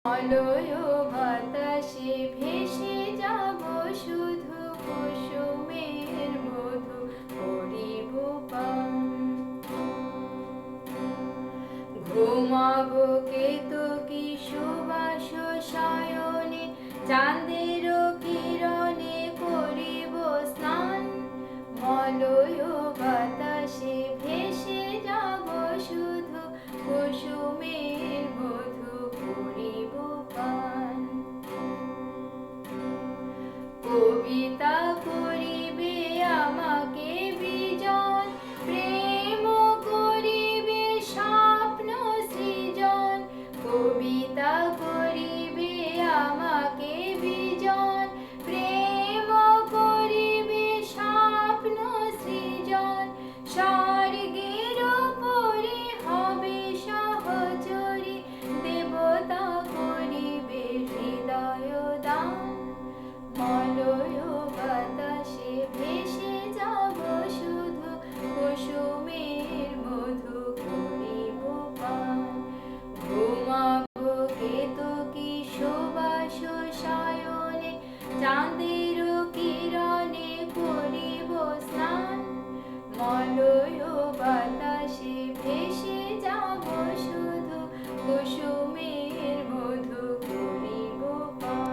মলয় বাতাসে ভেসে যাব শুধু কুসুমের মধু করিব পান। ঘুমাবো কেতকী সুবাস শয়নে, চাঁদের কিরণে করিব স্নান। মলয় বাতাসে ভেসে যাব শুধু কুসুমের মধু করিব পান। কবিতা করিবে আমাকে বিজন, প্রেম করিবে স্বপ্ন সৃজন। কবিতা করিবে আমাকে বিজন, প্রেম করিবে স্বপ্ন সৃজন। স্বর্গের উপরে হবে সহচরী, দেবতা করিবে হৃদয় দান। মলয় বাতাসে ভেসে যাব শুধু কুসুমের মধু করিব পান। ঘুমাবো কেতকী সুবাস শয়নে, চাঁদের কিরণে করিব স্নান। মলয় বাতাসে